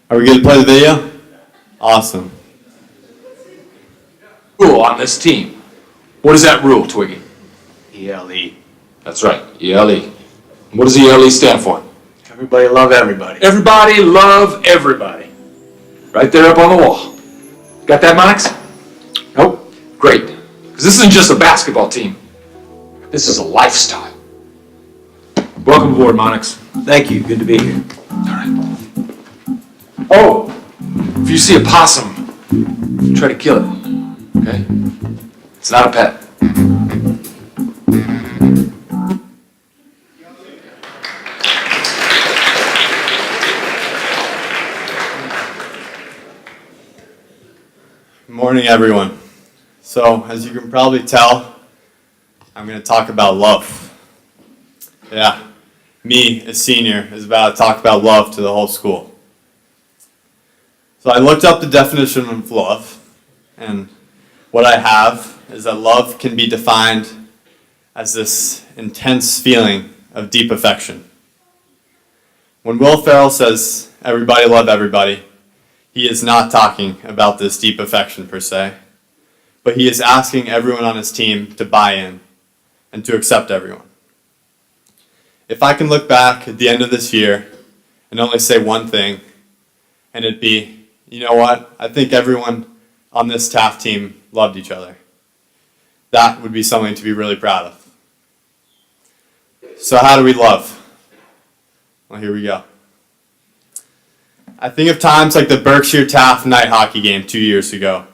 Are we good to play the video? Awesome. Rule on this team. What is that rule, Twiggy? ELE. That's right, ELE. What does ELE stand for? Everybody love everybody. Everybody love everybody. Right there up on the wall. Got that, Monix? Nope. Great. Because this isn't just a basketball team. This is a lifestyle. Welcome aboard, Monix. Thank you. Good to be here. All right. Oh, if you see a possum, try to kill it. Okay? It's not a pet. Good morning, everyone. So, as you can probably tell, I'm going to talk about love. Yeah, me, a senior, is about to talk about love to the whole school. So I looked up the definition of love, and what I have is that love can be defined as this intense feeling of deep affection. When Will Ferrell says, everybody love everybody, he is not talking about this deep affection per se, but he is asking everyone on his team to buy in and to accept everyone. If I can look back at the end of this year and only say one thing, and it'd be, you know what, I think everyone on this TAF team loved each other. That would be something to be really proud of. So how do we love? Well, here we go. I think of times like the Berkshire TAF night hockey game 2 years ago.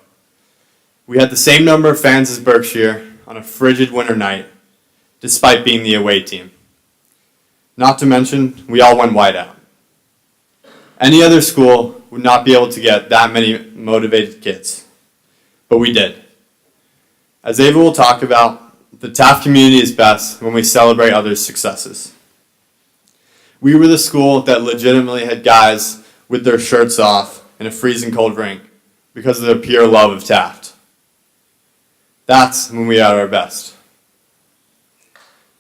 We had the same number of fans as Berkshire on a frigid winter night, despite being the away team. Not to mention, we all went whiteout. Any other school would not be able to get that many motivated kids, but we did. As Ava will talk about, the TAF community is best when we celebrate others' successes. We were the school that legitimately had guys with their shirts off in a freezing cold rink because of their pure love of Taft. That's when we are at our best.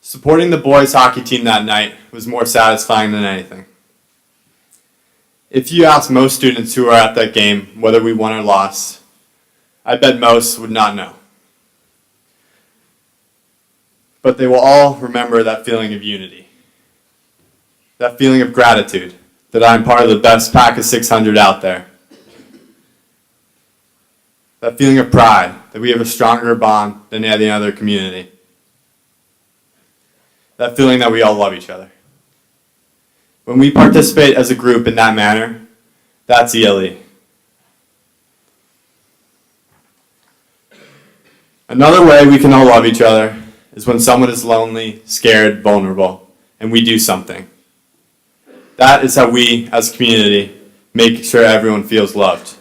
Supporting the boys hockey team that night was more satisfying than anything. If you ask most students who were at that game whether we won or lost, I bet most would not know. But they will all remember that feeling of unity, that feeling of gratitude that I'm part of the best pack of 600 out there, that feeling of pride that we have a stronger bond than any other community, that feeling that we all love each other. When we participate as a group in that manner, that's ELE. Another way we can all love each other is when someone is lonely, scared, vulnerable, and we do something. That is how we, as a community, make sure everyone feels loved.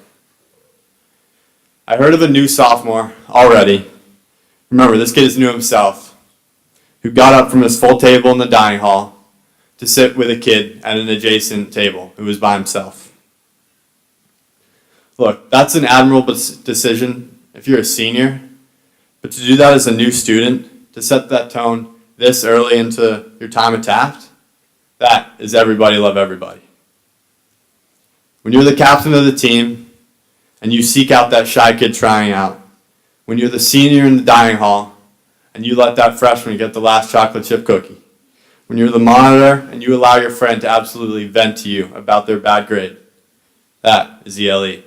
I heard of a new sophomore already. Remember, this kid is new himself, who got up from his full table in the dining hall to sit with a kid at an adjacent table who was by himself. Look, that's an admirable decision if you're a senior, but to do that as a new student, to set that tone this early into your time at Taft, that is everybody love everybody. When you're the captain of the team and you seek out that shy kid trying out, when you're the senior in the dining hall and you let that freshman get the last chocolate chip cookie, when you're the monitor and you allow your friend to absolutely vent to you about their bad grade, that is ELE.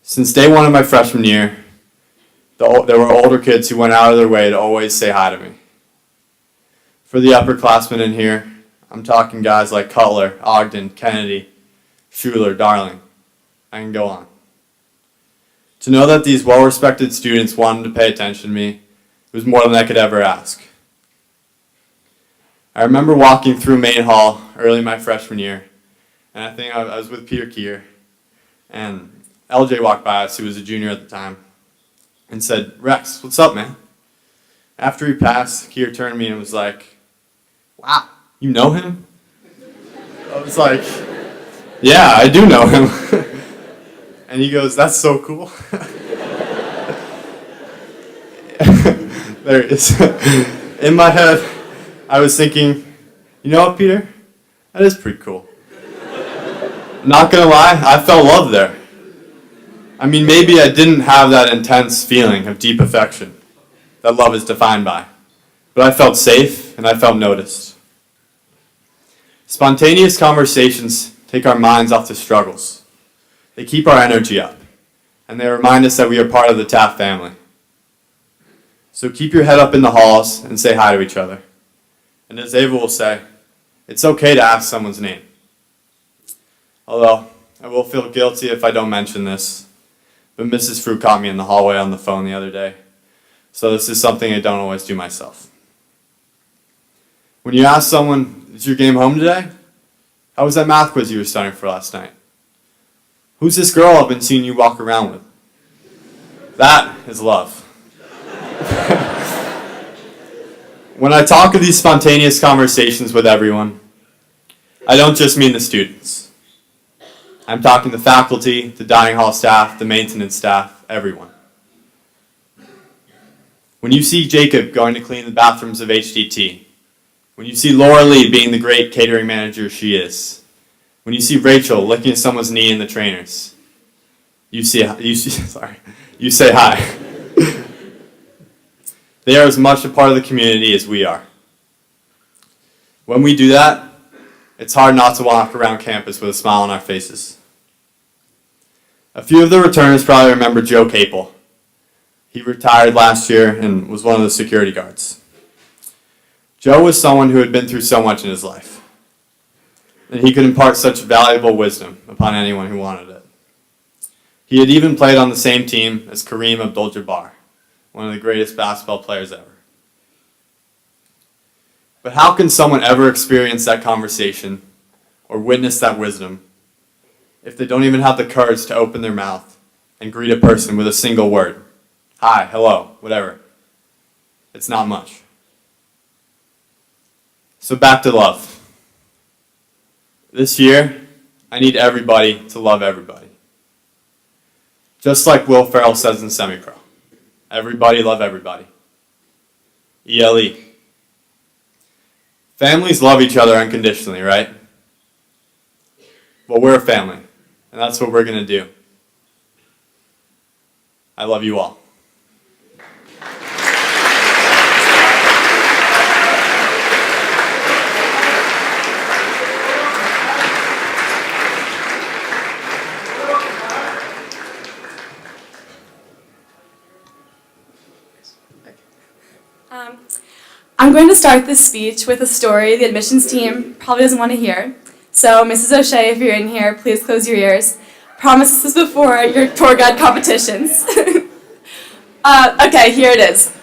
Since day one of my freshman year, there were older kids who went out of their way to always say hi to me. For the upperclassmen in here, I'm talking guys like Cutler, Ogden, Kennedy, Schuler, Darling. I can go on. To know that these well-respected students wanted to pay attention to me was more than I could ever ask. I remember walking through Main Hall early my freshman year, and I think I was with Peter Kier, and LJ walked by us, who was a junior at the time, and said, "Rex, what's up, man?" After he passed, Kier turned to me and was like, "Wow, you know him?" I was like, "Yeah, I do know him." And he goes, "That's so cool." There it is. In my head, I was thinking, you know what, Peter? That is pretty cool. Not gonna lie, I felt love there. I mean, maybe I didn't have that intense feeling of deep affection that love is defined by, but I felt safe and I felt noticed. Spontaneous conversations take our minds off the struggles. They keep our energy up, and they remind us that we are part of the Taft family. So keep your head up in the halls and say hi to each other. And as Ava will say, it's okay to ask someone's name. Although, I will feel guilty if I don't mention this, but Mrs. Fruit caught me in the hallway on the phone the other day, so this is something I don't always do myself. When you ask someone, is your game home today? How was that math quiz you were studying for last night? Who's this girl I've been seeing you walk around with? That is love. When I talk of these spontaneous conversations with everyone, I don't just mean the students. I'm talking the faculty, the dining hall staff, the maintenance staff, everyone. When you see Jacob going to clean the bathrooms of HDT, when you see Laura Lee being the great catering manager she is, when you see Rachel licking someone's knee in the trainers, you say hi. They are as much a part of the community as we are. When we do that, it's hard not to walk around campus with a smile on our faces. A few of the returners probably remember Joe Capel. He retired last year and was one of the security guards. Joe was someone who had been through so much in his life, and he could impart such valuable wisdom upon anyone who wanted it. He had even played on the same team as Kareem Abdul-Jabbar, one of the greatest basketball players ever. But how can someone ever experience that conversation or witness that wisdom if they don't even have the courage to open their mouth and greet a person with a single word? Hi, hello, whatever. It's not much. So back to love. This year, I need everybody to love everybody. Just like Will Ferrell says in Semi-Pro. Everybody love everybody. ELE. Families love each other unconditionally, right? Well, we're a family, and that's what we're going to do. I love you all. I'm going to start this speech with a story the admissions team probably doesn't want to hear. So, Mrs. O'Shea, if you're in here, please close your ears. Promise this is before your tour guide competitions. Okay, here it is.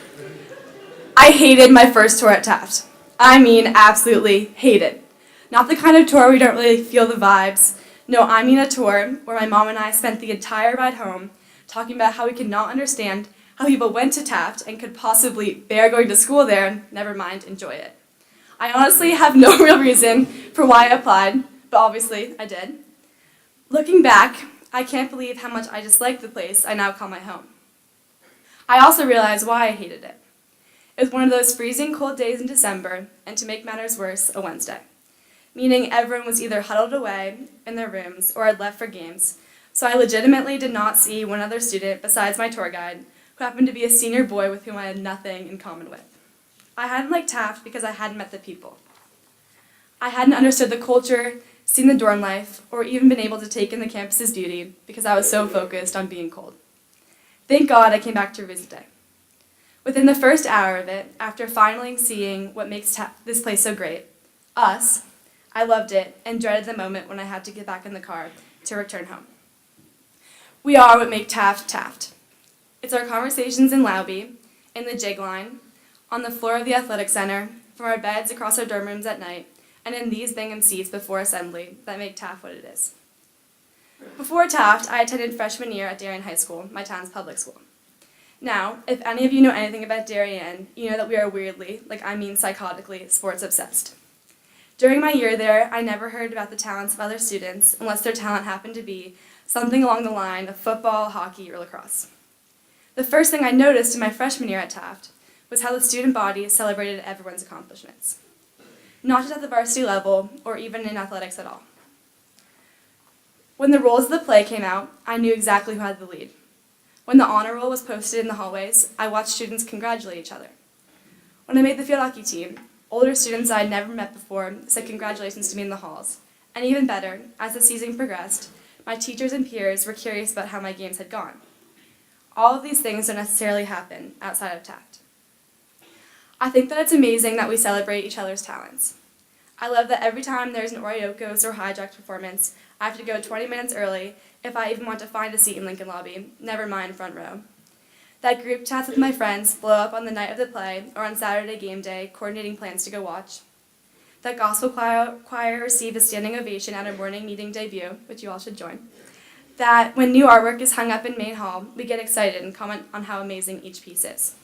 I hated my first tour at Taft. I mean, absolutely hated. Not the kind of tour where you don't really feel the vibes. No, I mean a tour where my mom and I spent the entire ride home talking about how we could not understand how people went to Taft and could possibly bear going to school there, never mind enjoy it. I honestly have no real reason for why I applied, but obviously I did. Looking back, I can't believe how much I disliked the place I now call my home. I also realized why I hated it. It was one of those freezing cold days in December, and to make matters worse, a Wednesday. Meaning everyone was either huddled away in their rooms or had left for games, so I legitimately did not see one other student besides my tour guide, who happened to be a senior boy with whom I had nothing in common with. I hadn't liked Taft because I hadn't met the people. I hadn't understood the culture, seen the dorm life, or even been able to take in the campus's beauty because I was so focused on being cold. Thank God I came back to visit day. Within the first hour of it, after finally seeing what makes this place so great, us, I loved it and dreaded the moment when I had to get back in the car to return home. We are what make Taft Taft. It's our conversations in Lauby, in the jig line, on the floor of the athletic center, from our beds across our dorm rooms at night, and in these Bingham seats before assembly that make Taft what it is. Before Taft, I attended freshman year at Darien High School, my town's public school. Now, if any of you know anything about Darien, you know that we are weirdly, psychotically, sports obsessed. During my year there, I never heard about the talents of other students unless their talent happened to be something along the line of football, hockey, or lacrosse. The first thing I noticed in my freshman year at Taft was how the student body celebrated everyone's accomplishments. Not just at the varsity level, or even in athletics at all. When the rules of the play came out, I knew exactly who had the lead. When the honor roll was posted in the hallways, I watched students congratulate each other. When I made the field hockey team, older students I had never met before said congratulations to me in the halls. And even better, as the season progressed, my teachers and peers were curious about how my games had gone. All of these things don't necessarily happen outside of TACT. I think that it's amazing that we celebrate each other's talents. I love that every time there's an Oriokos or Hijack performance, I have to go 20 minutes early if I even want to find a seat in Lincoln Lobby, never mind front row. That group chats with my friends blow up on the night of the play or on Saturday game day, coordinating plans to go watch. That gospel choir received a standing ovation at our morning meeting debut, which you all should join. That when new artwork is hung up in Main Hall, we get excited and comment on how amazing each piece is.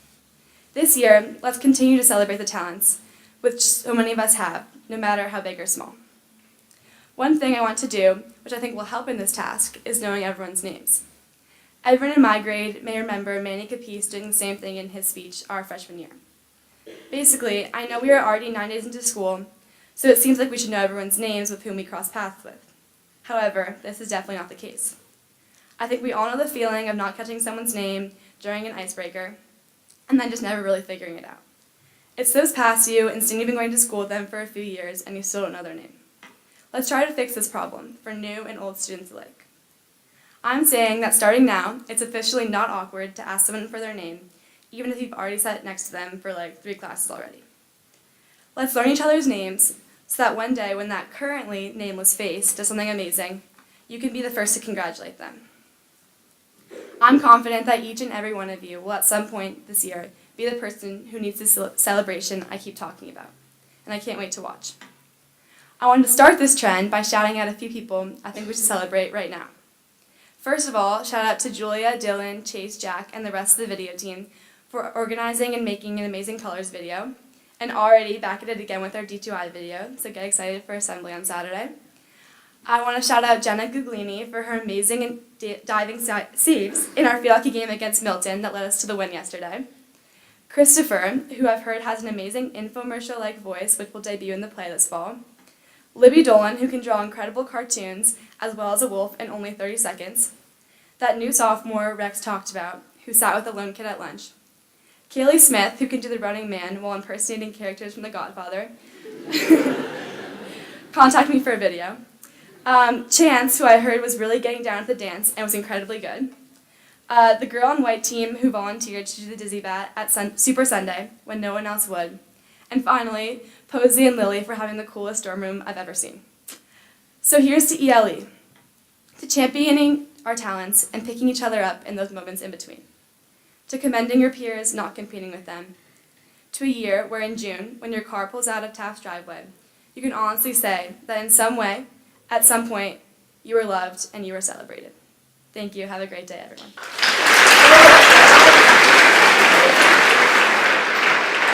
This year, let's continue to celebrate the talents, which so many of us have, no matter how big or small. One thing I want to do, which I think will help in this task, is knowing everyone's names. Everyone in my grade may remember Manny Capiz doing the same thing in his speech our freshman year. Basically, I know we are already 9 days into school, so it seems like we should know everyone's names with whom we cross paths with. However, this is definitely not the case. I think we all know the feeling of not catching someone's name during an icebreaker, and then just never really figuring it out. It slips past you, and soon you've been going to school with them for a few years, and you still don't know their name. Let's try to fix this problem for new and old students alike. I'm saying that starting now, it's officially not awkward to ask someone for their name, even if you've already sat next to them for like 3 classes already. Let's learn each other's names so that one day when that currently nameless face does something amazing, you can be the first to congratulate them. I'm confident that each and every one of you will at some point this year be the person who needs this celebration I keep talking about, and I can't wait to watch. I wanted to start this trend by shouting out a few people I think we should celebrate right now. First of all, shout out to Julia, Dylan, Chase, Jack, and the rest of the video team for organizing and making an amazing colors video, and already back at it again with our D2I video, so get excited for assembly on Saturday. I want to shout out Jenna Guglini for her amazing and diving saves in our field hockey game against Milton that led us to the win yesterday. Christopher, who I've heard has an amazing infomercial-like voice which will debut in the play this fall. Libby Dolan, who can draw incredible cartoons as well as a wolf in only 30 seconds. That new sophomore Rex talked about, who sat with a lone kid at lunch. Kaylee Smith, who can do the running man while impersonating characters from The Godfather. Contact me for a video. Chance, who I heard was really getting down at the dance and was incredibly good. The girl on white team who volunteered to do the dizzy bat at Super Sunday when no one else would. And finally, Posey and Lily for having the coolest dorm room I've ever seen. So here's to ELE, to championing our talents and picking each other up in those moments in between. To commending your peers, not competing with them. To a year where in June, when your car pulls out of Taft's driveway, you can honestly say that in some way, at some point, you were loved and you were celebrated. Thank you. Have a great day, everyone.